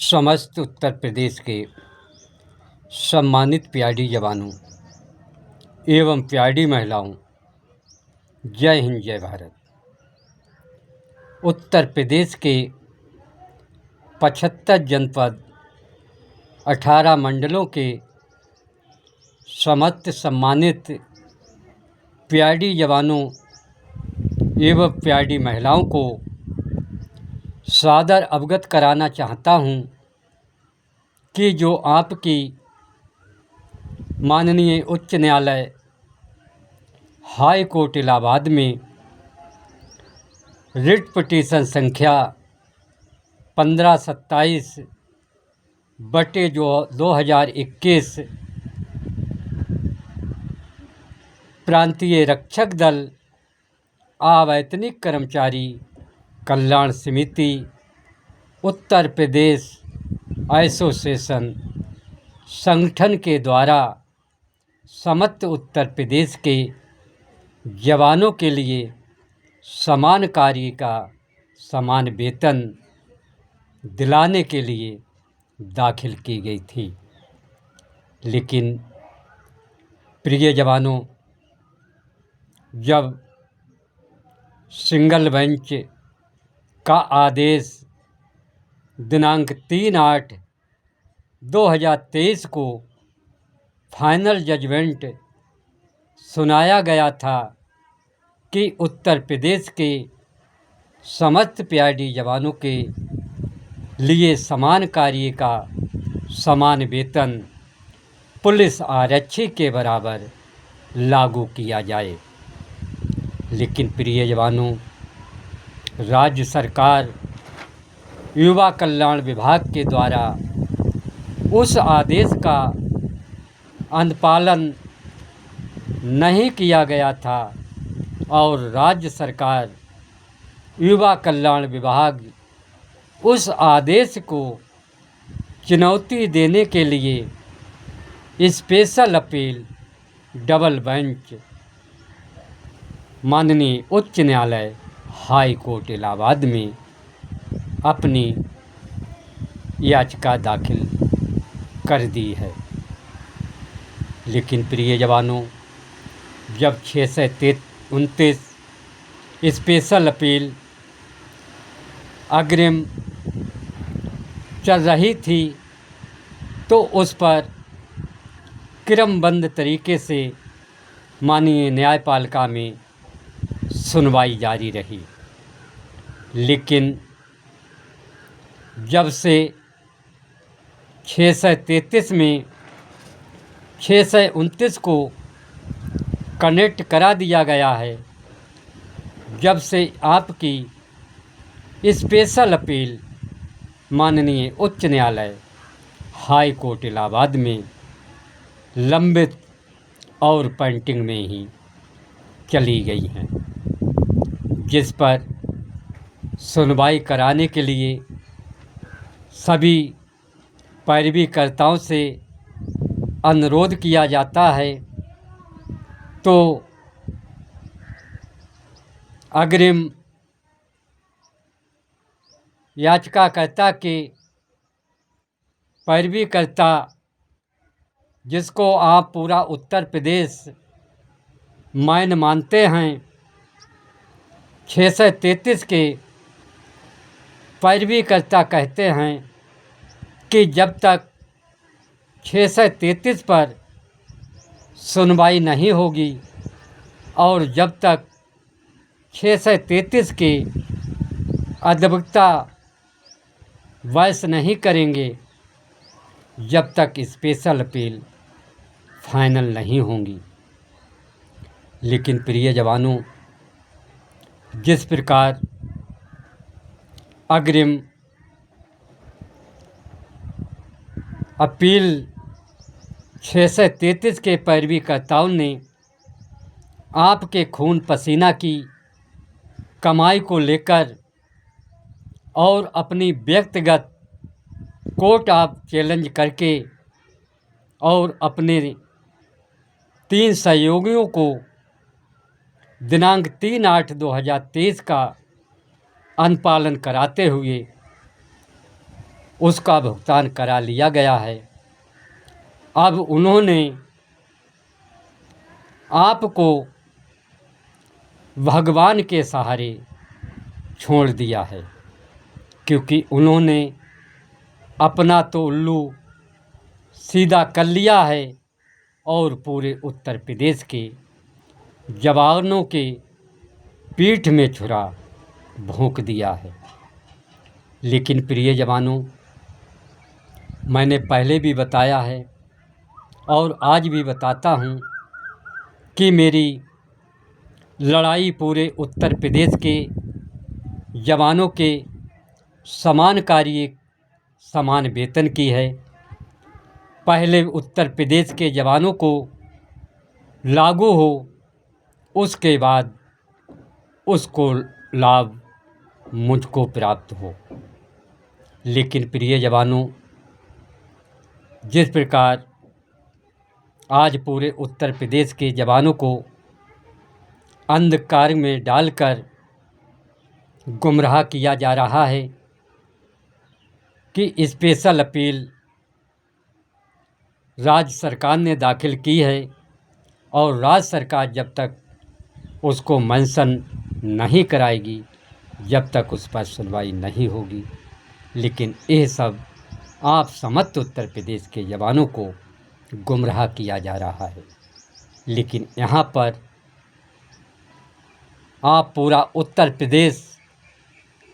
समस्त उत्तर प्रदेश के सम्मानित प्यारी जवानों एवं प्यारी महिलाओं, जय हिंद जय भारत। उत्तर प्रदेश के 75 जनपद 18 मंडलों के समस्त सम्मानित प्यारी जवानों एवं प्यारी महिलाओं को सादर अवगत कराना चाहता हूं कि जो आपकी माननीय उच्च न्यायालय हाई कोर्ट इलाहाबाद में रिट पिटीशन संख्या 1527/2021 प्रांतीय रक्षक दल अवैतनिक कर्मचारी कल्याण समिति उत्तर प्रदेश एसोसिएशन संगठन के द्वारा समस्त उत्तर प्रदेश के जवानों के लिए समान कार्य का समान वेतन दिलाने के लिए दाखिल की गई थी। लेकिन प्रिय जवानों, जब सिंगल बेंच का आदेश दिनांक 3/8/2023 को फाइनल जजमेंट सुनाया गया था कि उत्तर प्रदेश के समस्त प्यारी जवानों के लिए समान कार्य का समान वेतन पुलिस आरक्षी के बराबर लागू किया जाए। लेकिन प्रिय जवानों, राज्य सरकार युवा कल्याण विभाग के द्वारा उस आदेश का अनुपालन नहीं किया गया था और राज्य सरकार युवा कल्याण विभाग उस आदेश को चुनौती देने के लिए स्पेशल अपील डबल बेंच माननीय उच्च न्यायालय हाई कोर्ट इलाहाबाद में अपनी याचिका दाखिल कर दी है। लेकिन प्रिय जवानों, जब 629 स्पेशल अपील अग्रिम चल रही थी तो उस पर क्रमबद्ध तरीके से माननीय न्यायपालिका में सुनवाई जारी रही। लेकिन जब से 633 में 629 को कनेक्ट करा दिया गया है, जब से आपकी स्पेशल अपील माननीय उच्च न्यायालय हाई कोर्ट इलाहाबाद में लंबित और पेंडिंग में ही चली गई हैं, जिस पर सुनवाई कराने के लिए सभी पैरवीकर्ताओं से अनुरोध किया जाता है, तो अग्रिम याचिकाकर्ता के पैरवीकर्ता, जिसको आप पूरा उत्तर प्रदेश मैन मानते हैं, 633 के पैरवीकर्ता कहते हैं कि जब तक 633 पर सुनवाई नहीं होगी और जब तक 633 के अधिवक्ता बहस नहीं करेंगे, जब तक स्पेशल अपील फाइनल नहीं होंगी। लेकिन प्रिय जवानों, जिस प्रकार अग्रिम अपील 633 के पैरवीकर्ताओं ने आपके खून पसीना की कमाई को लेकर और अपनी व्यक्तिगत कोर्ट ऑफ चैलेंज करके और अपने 3 सहयोगियों को दिनांक 3/8/2023 का अनुपालन कराते हुए उसका भुगतान करा लिया गया है। अब उन्होंने आपको भगवान के सहारे छोड़ दिया है, क्योंकि उन्होंने अपना तो उल्लू सीधा कर लिया है और पूरे उत्तर प्रदेश के जवानों के पीठ में छुरा भोंक दिया है। लेकिन प्रिय जवानों, मैंने पहले भी बताया है और आज भी बताता हूँ कि मेरी लड़ाई पूरे उत्तर प्रदेश के जवानों के समान कार्य समान वेतन की है। पहले उत्तर प्रदेश के जवानों को लागू हो, उसके बाद उसको लाभ मुझको प्राप्त हो। लेकिन प्रिय जवानों, जिस प्रकार आज पूरे उत्तर प्रदेश के जवानों को अंधकार में डालकर गुमराह किया जा रहा है कि स्पेशल अपील राज्य सरकार ने दाखिल की है और राज्य सरकार जब तक उसको मेंशन नहीं कराएगी, जब तक उस पर सुनवाई नहीं होगी। लेकिन यह सब आप समस्त उत्तर प्रदेश के जवानों को गुमराह किया जा रहा है। लेकिन यहाँ पर आप पूरा उत्तर प्रदेश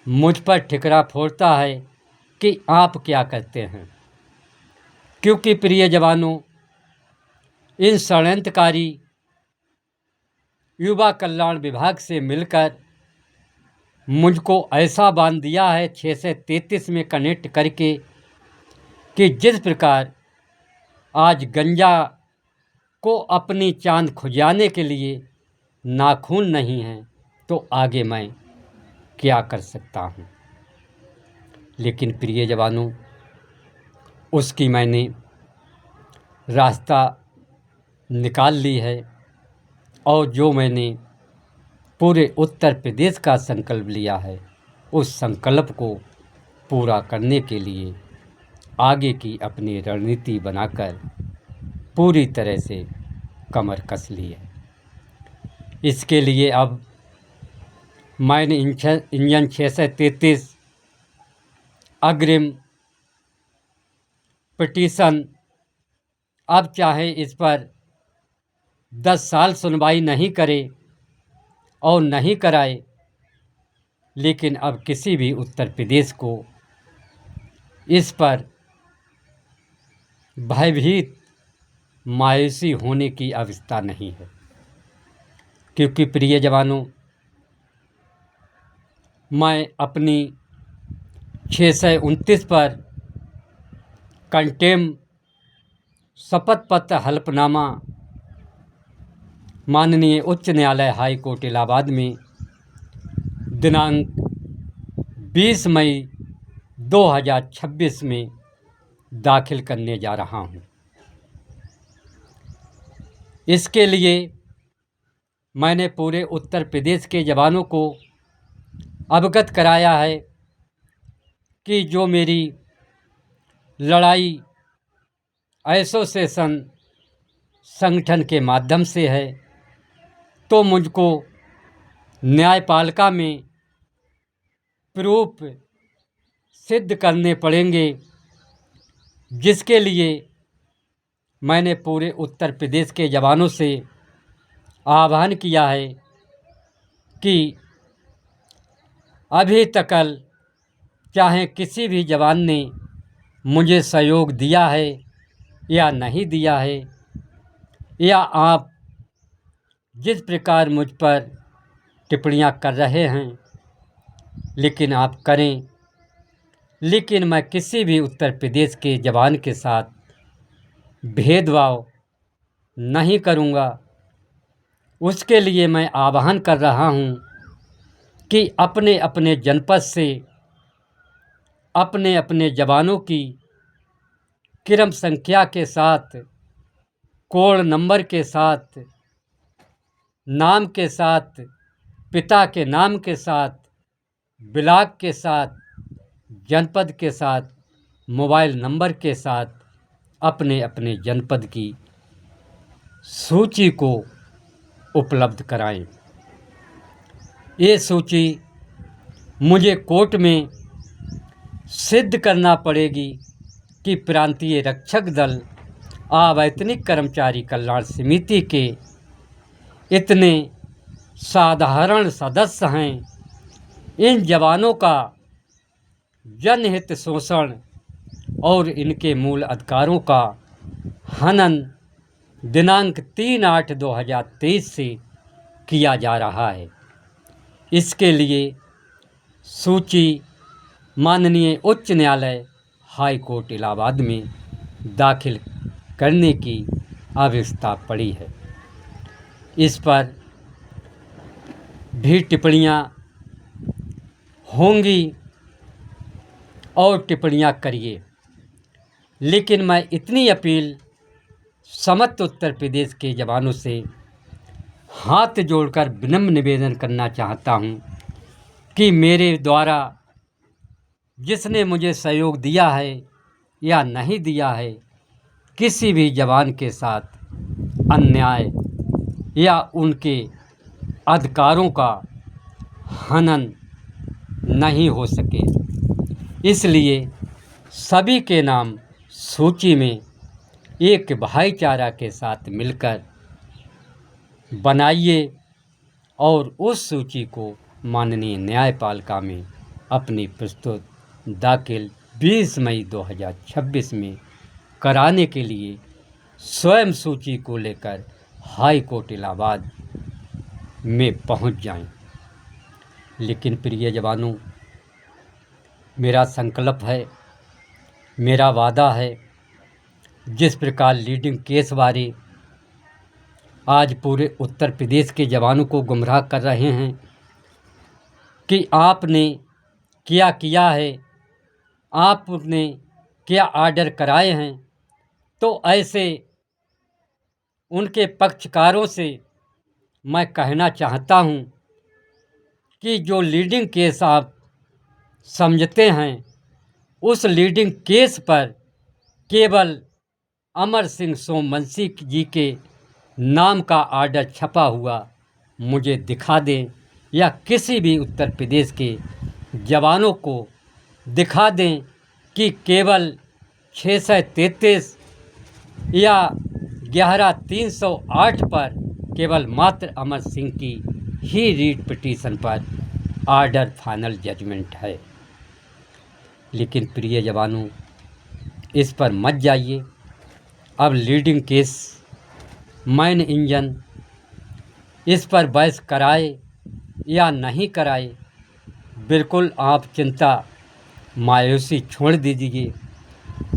मुझ पर ठिकरा फोड़ता है कि आप क्या करते हैं, क्योंकि प्रिय जवानों, इन षड्यंत्रकारी युवा कल्याण विभाग से मिलकर मुझको ऐसा बांध दिया है 633 में कनेक्ट करके कि जिस प्रकार आज गंजा को अपनी चांद खुजाने के लिए नाखून नहीं है, तो आगे मैं क्या कर सकता हूँ। लेकिन प्रिय जवानों, उसकी मैंने रास्ता निकाल ली है और जो मैंने पूरे उत्तर प्रदेश का संकल्प लिया है, उस संकल्प को पूरा करने के लिए आगे की अपनी रणनीति बनाकर पूरी तरह से कमर कस ली है। इसके लिए अब मैंने इंजन 633 अग्रिम पिटीशन, अब चाहे इस पर 10 साल सुनवाई नहीं करे और नहीं कराए, लेकिन अब किसी भी उत्तर प्रदेश को इस पर भयभीत मायूसी होने की अवस्था नहीं है। क्योंकि प्रिय जवानों, मैं अपनी 629 पर कंटेम शपथ पत्र हलफनामा माननीय उच्च न्यायालय हाई कोर्ट इलाहाबाद में दिनांक 20 मई 2026 में दाखिल करने जा रहा हूं। इसके लिए मैंने पूरे उत्तर प्रदेश के जवानों को अवगत कराया है कि जो मेरी लड़ाई एसोसिएशन संगठन के माध्यम से है, तो मुझको न्यायपालिका में प्रूफ सिद्ध करने पड़ेंगे, जिसके लिए मैंने पूरे उत्तर प्रदेश के जवानों से आह्वान किया है कि अभी तक चाहे किसी भी जवान ने मुझे सहयोग दिया है या नहीं दिया है, या आप जिस प्रकार मुझ पर टिप्पणियां कर रहे हैं, लेकिन आप करें, लेकिन मैं किसी भी उत्तर प्रदेश के जवान के साथ भेदभाव नहीं करूंगा। उसके लिए मैं आह्वान कर रहा हूं कि अपने अपने जनपद से अपने अपने जवानों की क्रम संख्या के साथ, कोड नंबर के साथ, नाम के साथ, पिता के नाम के साथ, ब्लॉक के साथ, जनपद के साथ मोबाइल नंबर के साथ अपने अपने जनपद की सूची को उपलब्ध कराएं। ये सूची मुझे कोर्ट में सिद्ध करना पड़ेगी कि प्रांतीय रक्षक दल अवैतनिक कर्मचारी कल्याण समिति के इतने साधारण सदस्य हैं। इन जवानों का जनहित शोषण और इनके मूल अधिकारों का हनन दिनांक 3/8/2023 से किया जा रहा है। इसके लिए सूची माननीय उच्च न्यायालय हाई कोर्ट इलाहाबाद में दाखिल करने की आवश्यकता पड़ी है। इस पर भी टिप्पणियाँ होंगी और टिप्पणियाँ करिए, लेकिन मैं इतनी अपील समस्त उत्तर प्रदेश के जवानों से हाथ जोड़कर विनम्र निवेदन करना चाहता हूँ कि मेरे द्वारा जिसने मुझे सहयोग दिया है या नहीं दिया है, किसी भी जवान के साथ अन्याय या उनके अधिकारों का हनन नहीं हो सके। इसलिए सभी के नाम सूची में एक भाईचारा के साथ मिलकर बनाइए और उस सूची को माननीय न्यायपालिका में अपनी प्रस्तुत दाखिल 20 मई 2026 में कराने के लिए स्वयं सूची को लेकर हाई कोर्ट इलाहाबाद में पहुंच जाएं। लेकिन प्रिय जवानों, मेरा संकल्प है, मेरा वादा है, जिस प्रकार लीडिंग केस वाले आज पूरे उत्तर प्रदेश के जवानों को गुमराह कर रहे हैं कि आपने क्या किया है, आपने क्या ऑर्डर कराए हैं, तो ऐसे उनके पक्षकारों से मैं कहना चाहता हूं कि जो लीडिंग केस आप समझते हैं, उस लीडिंग केस पर केवल अमर सिंह सोमवंशी जी के नाम का ऑर्डर छपा हुआ मुझे दिखा दें या किसी भी उत्तर प्रदेश के जवानों को दिखा दें कि केवल 633 या 11308 पर केवल मात्र अमर सिंह की ही रीट पिटीशन पर ऑर्डर फाइनल जजमेंट है। लेकिन प्रिय जवानों, इस पर मत जाइए। अब लीडिंग केस मैन इंजन इस पर बहस कराए या नहीं कराए, बिल्कुल आप चिंता मायूसी छोड़ दीजिए।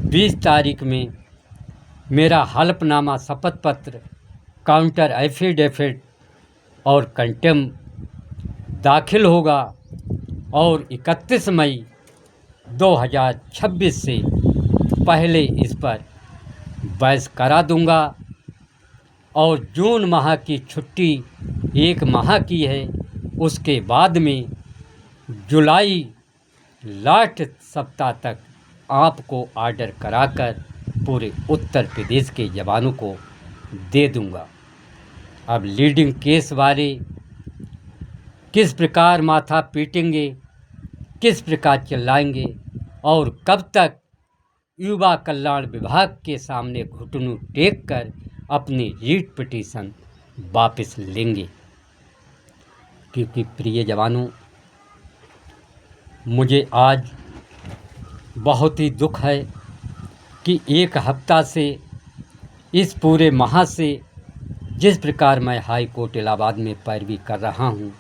20 तारीख में मेरा हलफनामा, शपथ पत्र, काउंटर एफिडेविट और कंटेम दाखिल होगा और 31 मई 2026 से पहले इस पर बहस करा दूंगा। और जून माह की छुट्टी 1 माह की है, उसके बाद में जुलाई लास्ट सप्ताह तक आपको ऑर्डर कराकर पूरे उत्तर प्रदेश के जवानों को दे दूंगा। अब लीडिंग केस वाले किस प्रकार माथा पीटेंगे, किस प्रकार चिल्लाएंगे और कब तक युवा कल्याण विभाग के सामने घुटनों टेक कर अपनी रीट पिटीशन वापस लेंगे। क्योंकि प्रिय जवानों, मुझे आज बहुत ही दुख है कि एक हफ्ता से इस पूरे माह से जिस प्रकार मैं हाई कोर्ट इलाहाबाद में पैरवी कर रहा हूँ,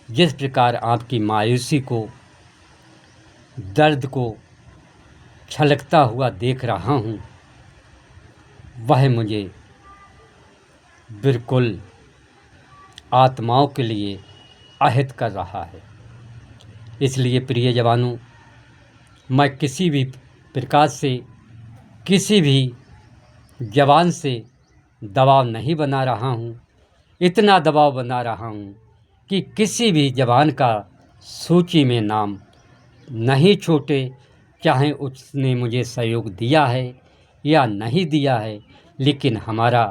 जिस प्रकार आपकी मायूसी को, दर्द को छलकता हुआ देख रहा हूँ, वह मुझे बिल्कुल आत्माओं के लिए आहत कर रहा है। इसलिए प्रिय जवानों, मैं किसी भी प्रकार से किसी भी जवान से दबाव नहीं बना रहा हूँ। इतना दबाव बना रहा हूँ कि किसी भी जवान का सूची में नाम नहीं छूटे, चाहे उसने मुझे सहयोग दिया है या नहीं दिया है, लेकिन हमारा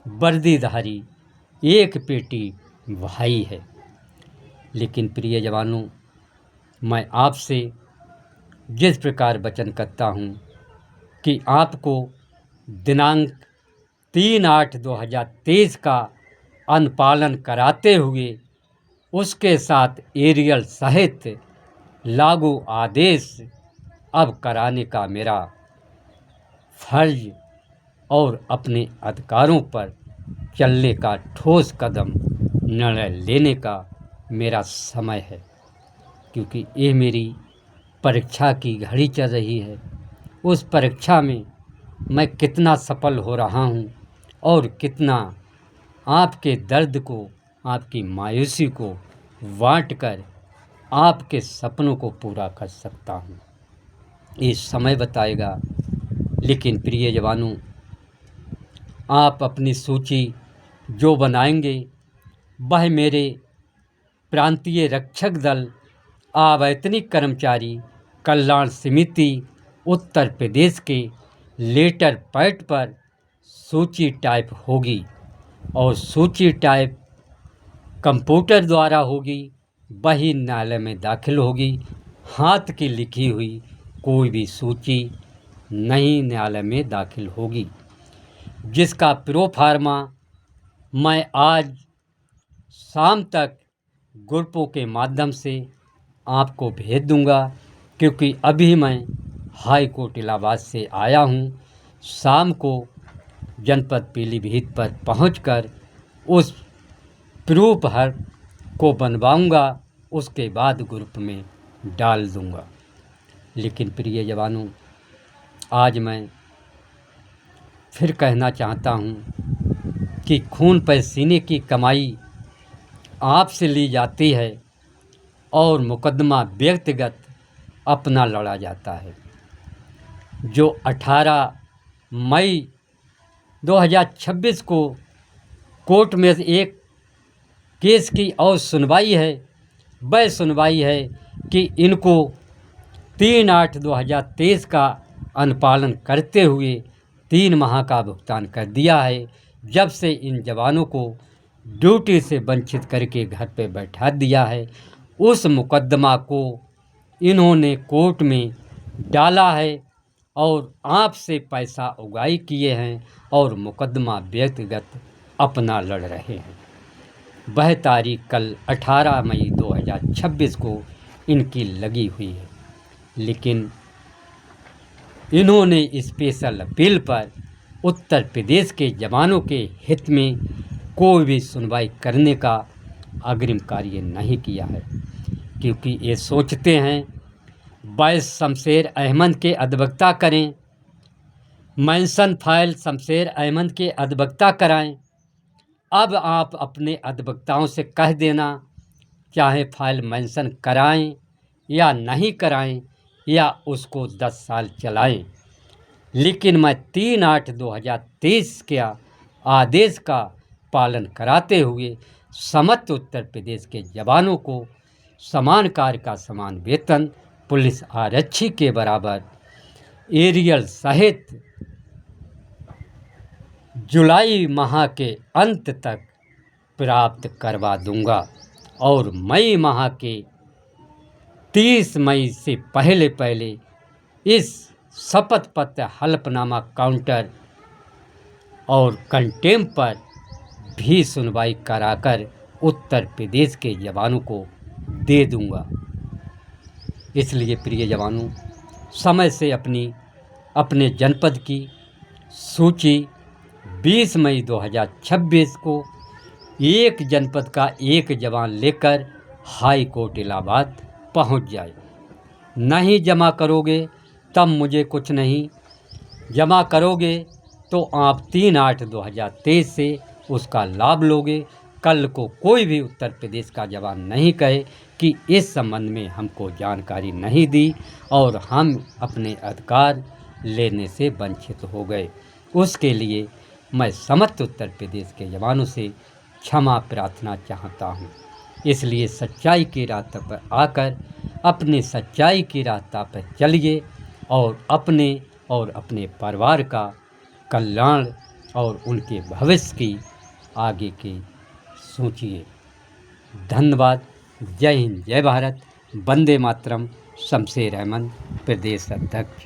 वर्दीधारी एक पेटी भाई है। लेकिन प्रिय जवानों, मैं आपसे जिस प्रकार वचन करता हूँ कि आपको दिनांक 3/8/2023 का अनुपालन कराते हुए उसके साथ एरियल सहित लागू आदेश अब कराने का मेरा फर्ज और अपने अधिकारों पर चलने का ठोस कदम निर्णय लेने का मेरा समय है, क्योंकि ये मेरी परीक्षा की घड़ी चल रही है। उस परीक्षा में मैं कितना सफल हो रहा हूँ और कितना आपके दर्द को, आपकी मायूसी को बांटकर आपके सपनों को पूरा कर सकता हूँ, ये समय बताएगा। लेकिन प्रिय जवानों, आप अपनी सूची जो बनाएंगे वह मेरे प्रांतीय रक्षक दल अवैतनिक कर्मचारी कल्याण समिति उत्तर प्रदेश के लेटर पैड पर सूची टाइप होगी और सूची टाइप कंप्यूटर द्वारा होगी, वही न्यायालय में दाखिल होगी। हाथ की लिखी हुई कोई भी सूची नहीं न्यायालय में दाखिल होगी, जिसका प्रो फार्मा मैं आज शाम तक ग्रुपों के माध्यम से आपको भेज दूंगा, क्योंकि अभी मैं हाई कोर्ट इलाहाबाद से आया हूं। शाम को जनपद पीलीभीत पर पहुंचकर उस प्रूफ हर को बनवाऊंगा, उसके बाद ग्रुप में डाल दूंगा। लेकिन प्रिय जवानों, आज मैं फिर कहना चाहता हूं कि खून पसीने की कमाई आपसे ली जाती है और मुकदमा व्यक्तिगत अपना लड़ा जाता है। जो 18 मई 2026 को कोर्ट में एक केस की और सुनवाई है, वह सुनवाई है कि इनको 3/8/2023 का अनुपालन करते हुए 3 माह का भुगतान कर दिया है। जब से इन जवानों को ड्यूटी से वंचित करके घर पे बैठा दिया है, उस मुकदमा को इन्होंने कोर्ट में डाला है और आपसे पैसा उगाही किए हैं और मुकदमा व्यक्तिगत अपना लड़ रहे हैं। वह तारीख कल 18 मई 2026 को इनकी लगी हुई है, लेकिन इन्होंने स्पेशल अपील पर उत्तर प्रदेश के जवानों के हित में कोई भी सुनवाई करने का अग्रिम कार्य नहीं किया है, क्योंकि ये सोचते हैं बैस शमशेर अहमद के अधिवक्ता करें, मेंशन फाइल शमशेर अहमद के अधिवक्ता कराएं। अब आप अपने अधिवक्ताओं से कह देना, चाहे फाइल मेंशन कराएं या नहीं कराएं या उसको 10 साल चलाएं, लेकिन मैं 3/8/2023 के आदेश का पालन कराते हुए समस्त उत्तर प्रदेश के जवानों को समान कार्य का समान वेतन, पुलिस आरक्षी के बराबर एरियल सहित जुलाई माह के अंत तक प्राप्त करवा दूंगा और मई माह के 30 मई से पहले पहले इस शपथ पत्र, हलफनामा, काउंटर और कंटेम्प पर भी सुनवाई कराकर उत्तर प्रदेश के जवानों को दे दूंगा। इसलिए प्रिय जवानों, समय से अपने जनपद की सूची 20 मई 2026 को एक जनपद का एक जवान लेकर हाई कोर्ट इलाहाबाद पहुंच जाए। नहीं जमा करोगे तब मुझे कुछ नहीं, जमा करोगे तो आप 3/8/2023 से उसका लाभ लोगे। कल को कोई भी उत्तर प्रदेश का जवान नहीं कहे कि इस संबंध में हमको जानकारी नहीं दी और हम अपने अधिकार लेने से वंचित हो गए। उसके लिए मैं समस्त उत्तर प्रदेश के जवानों से क्षमा प्रार्थना चाहता हूँ। इसलिए सच्चाई की रास्ते पर आकर अपनी सच्चाई की रास्ते पर चलिए और अपने परिवार का कल्याण और उनके भविष्य की आगे की सोचिए। धन्यवाद। जय हिंद, जय भारत, वंदे मातरम। शमशेर अहमद, प्रदेश अध्यक्ष।